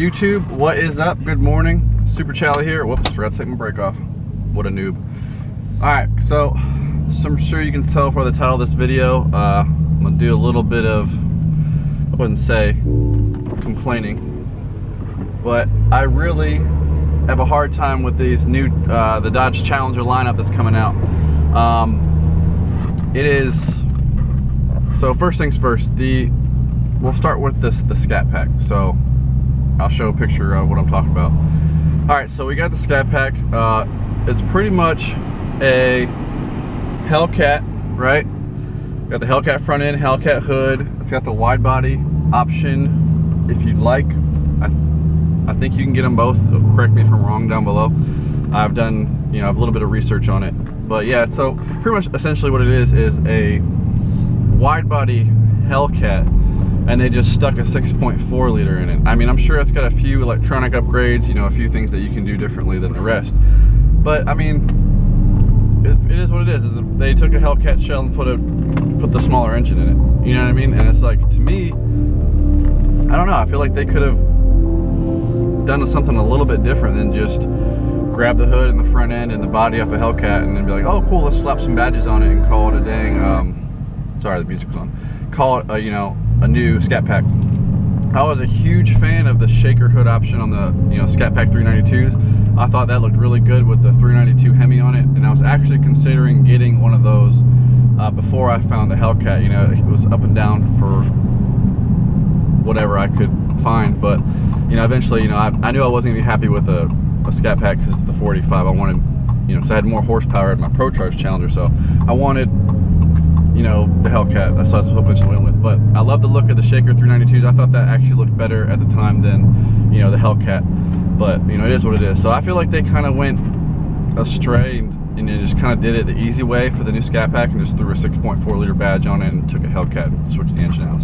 YouTube, what is up? Good morning. Super Charlie here. Whoops, forgot to take my brake off. What a noob. Alright, so I'm sure you can tell by the title of this video, I'm going to do a little bit of, I wouldn't say complaining, but I really have a hard time with these new, the Dodge Challenger lineup that's coming out. It is, so first things first, we'll start with the Scat Pack. So I'll show a picture of what I'm talking about. Alright, so we got the Scat Pack. It's pretty much a Hellcat, right? Got the Hellcat front end, Hellcat hood. It's got the wide body option if you'd like. I think you can get them both. Correct me if I'm wrong down below. I've done, I have a little bit of research on it. But yeah, so pretty much essentially what it is a wide body Hellcat, and they just stuck a 6.4 liter in it. I mean, I'm sure it's got a few electronic upgrades, a few things that you can do differently than the rest. But I mean, it is what it is. They took a Hellcat shell and put the smaller engine in it. You know what I mean? And it's like, to me, I don't know. I feel like they could have done something a little bit different than just grab the hood and the front end and the body off a Hellcat and then be like, oh cool, let's slap some badges on it and call it a dang, sorry, the music was on. Call it a new Scat Pack. I was a huge fan of the shaker hood option on the Scat Pack 392s. I thought that looked really good with the 392 Hemi on it, and I was actually considering getting one of those before I found the Hellcat. It was up and down for whatever I could find, but eventually, I knew I wasn't gonna be happy with a Scat Pack because of the 485. I wanted, because I had more horsepower in my Pro Charge Challenger, so I wanted the Hellcat. That's what I was hoping to win with. But I love the look of the Shaker 392s. I thought that actually looked better at the time than the Hellcat. But it is what it is. So I feel like they kind of went astray and they just kind of did it the easy way for the new Scat Pack and just threw a 6.4 liter badge on it and took a Hellcat and switched the engine out.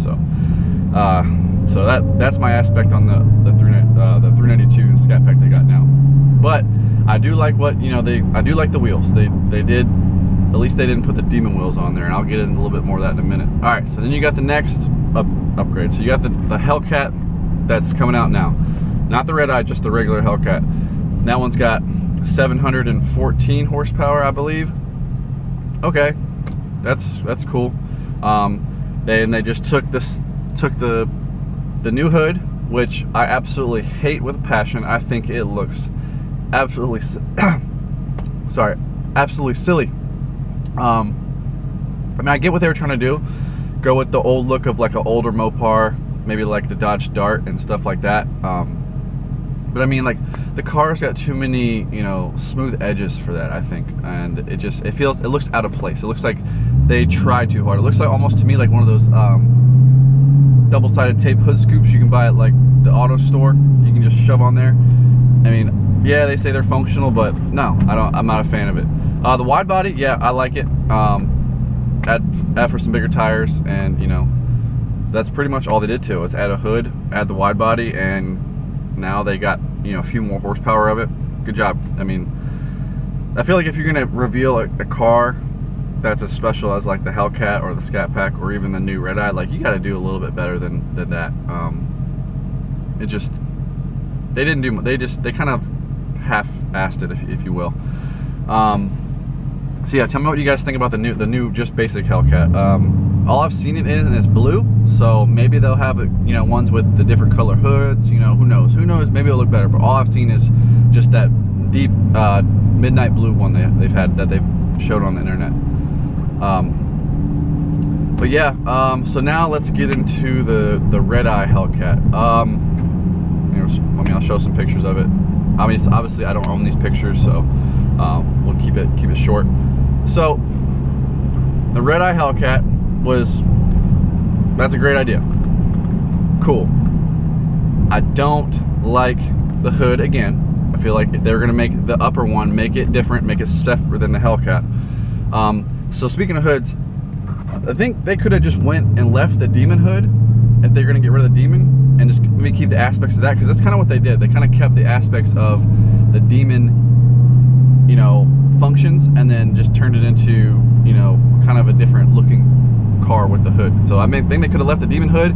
So that's my aspect on the 392 Scat Pack they got now. But I do like what I do like the wheels. They did. At least they didn't put the Demon wheels on there, and I'll get into a little bit more of that in a minute. All right, so then you got the next upgrade. So you got the Hellcat that's coming out now. Not the Redeye, just the regular Hellcat. That one's got 714 horsepower, I believe. Okay, that's cool. They just took the new hood, which I absolutely hate with a passion. I think it looks absolutely absolutely silly. I mean, I get what they were trying to do, go with the old look of like an older Mopar, maybe like the Dodge Dart and stuff like that. But I mean, like, the car's got too many, smooth edges for that, I think, and it looks out of place. It looks like they tried too hard. It looks like almost to me like one of those double-sided tape hood scoops you can buy at like the auto store. You can just shove on there. I mean, yeah, they say they're functional, but no, I'm not a fan of it. The wide body, yeah, I like it. Add for some bigger tires, and that's pretty much all they did to it, was add a hood, add the wide body, and now they got a few more horsepower of it. Good job. I mean, I feel like if you're gonna reveal a car that's as special as like the Hellcat or the Scat Pack or even the new Redeye, like, you got to do a little bit better than that. They kind of half-assed it, if you will. So yeah, tell me what you guys think about the new just basic Hellcat. All I've seen it is blue, so maybe they'll have ones with the different color hoods. Who knows? Maybe it'll look better. But all I've seen is just that deep midnight blue one they've showed on the internet. But yeah, so now let's get into the Redeye Hellcat. I'll show some pictures of it. I mean, obviously I don't own these pictures, so we'll keep it short. So the Redeye Hellcat that's a great idea. Cool. I don't like the hood again. I feel like if they were gonna make the upper one, make it different, make it separate than the Hellcat. So speaking of hoods, I think they could have just went and left the Demon hood if they're gonna get rid of the Demon, and just maybe keep the aspects of that, because that's kind of what they did. They kind of kept the aspects of the Demon functions, and then just turned it into kind of a different looking car with the hood. So I think they could have left the Demon hood,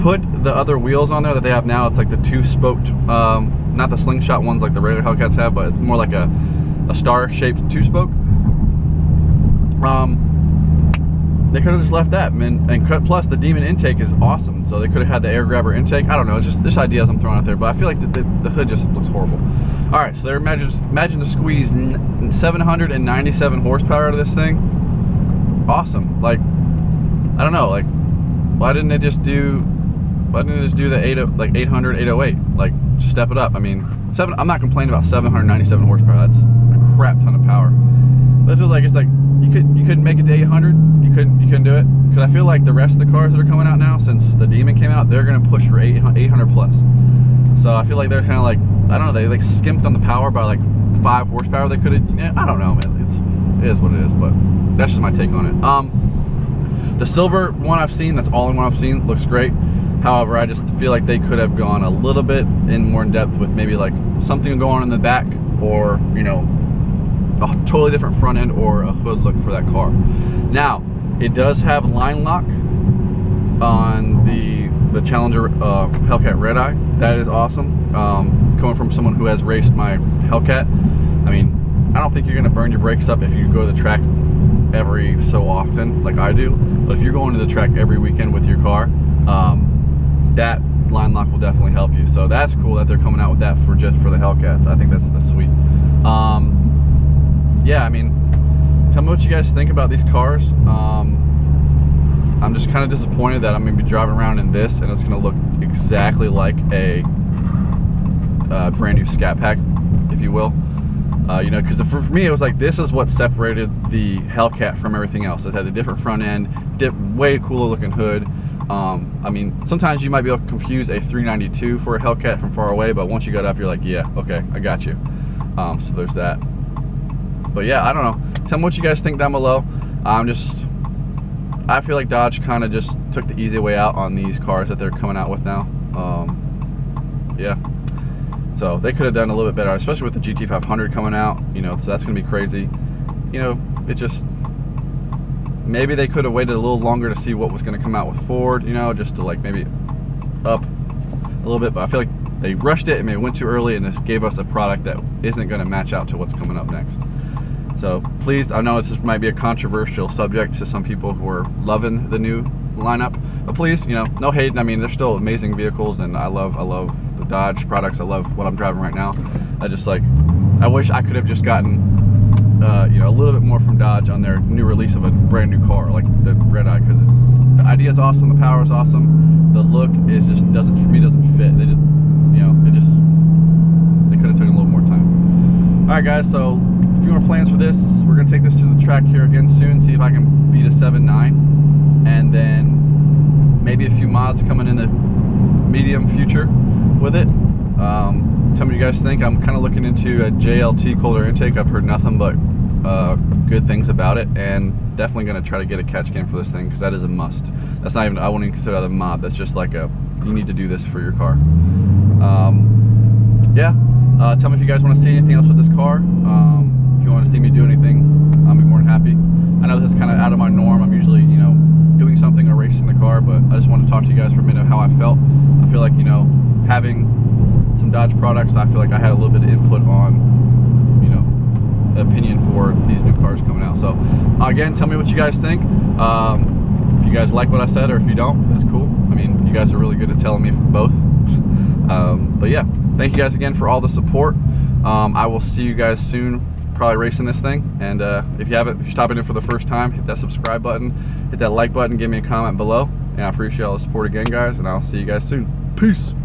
put the other wheels on there that they have now, it's like the 2-spoked, not the slingshot ones like the regular Hellcats have, but it's more like a star-shaped 2-spoke. They could have just left that, and plus the Demon intake is awesome, so they could have had the air grabber intake. I don't know, it's just ideas I'm throwing out there, but I feel like the hood just looks horrible. All right, so they're imagine to squeeze 797 horsepower out of this thing. Awesome. Like, I don't know, like, why didn't they just do the 800, 808? Like, just step it up. I mean, I'm not complaining about 797 horsepower. That's a crap ton of power. But it feels like, it's like you couldn't make it to 800. You couldn't do it, because I feel like the rest of the cars that are coming out now, since the Demon came out, they're gonna push for 800 plus. So I feel like they're kind of like, I don't know, they like skimped on the power by like 5 horsepower. They could have, I don't know, man. It is what it is, but that's just my take on it. The silver one I've seen, that's all in one I've seen, looks great. However, I just feel like they could have gone a little bit more in depth with maybe like something going on in the back, or, you know, a totally different front end or a hood look for that car. Now, it does have line lock on the Challenger Hellcat Redeye. That is awesome. Coming from someone who has raced my Hellcat, I mean, I don't think you're gonna burn your brakes up if you go to the track every so often like I do, but if you're going to the track every weekend with your car, that line lock will definitely help you. So that's cool that they're coming out with that for just for the Hellcats. I think that's sweet. Yeah, I mean, tell me what you guys think about these cars. I'm just kind of disappointed that I'm going to be driving around in this and it's going to look exactly like a brand new Scat Pack, if you will. You know, because for me it was like, this is what separated the Hellcat from everything else. It had a different front end, way cooler looking hood. I mean, sometimes you might be able to confuse a 392 for a Hellcat from far away, but once you got up, you're like, yeah, okay, I got you. So there's that. But yeah, I don't know. Tell me what you guys think down below. I feel like Dodge kind of just took the easy way out on these cars that they're coming out with now. Yeah. So they could have done a little bit better, especially with the GT500 coming out, you know, so that's going to be crazy. You know, it just, maybe they could have waited a little longer to see what was going to come out with Ford, you know, just to like maybe up a little bit, but I feel like they rushed it and maybe went too early and just gave us a product that isn't going to match out to what's coming up next. So please, I know this might be a controversial subject to some people who are loving the new lineup, but please, you know, no hate. I mean, they're still amazing vehicles, and I love the Dodge products. I love what I'm driving right now. I just like, I wish I could have just gotten, you know, a little bit more from Dodge on their new release of a brand new car like the Redeye, because the idea is awesome, the power is awesome, the look is just doesn't fit. They just, you know, they could have taken a little more time. All right, guys. So a few more plans for this. We're gonna take this to the track here again soon, see if I can beat a 7.9, and then maybe a few mods coming in the medium future with it. Tell me what you guys think. I'm kind of looking into a JLT cold air intake. I've heard nothing but good things about it, and definitely going to try to get a catch can for this thing, because that is a must. That's not even, I wouldn't even consider that a mod. That's just like a, you need to do this for your car. Yeah. Tell me if you guys want to see anything else with this car. If you want to see me do anything, I'll be more than happy. I know this is kind of out of my norm. I'm usually, you know, doing something or racing the car, but I just want to talk to you guys for a minute how I felt. I feel like, you know, having some Dodge products, I feel like I had a little bit of input on, you know, opinion for these new cars coming out. So again, tell me what you guys think. If you guys like what I said, or if you don't, that's cool. I mean, you guys are really good at telling me both. But yeah, thank you guys again for all the support. I will see you guys soon, probably racing this thing. And if you're stopping in for the first time, hit that subscribe button, hit that like button, give me a comment below, and I appreciate all the support again, guys, and I'll see you guys soon. Peace.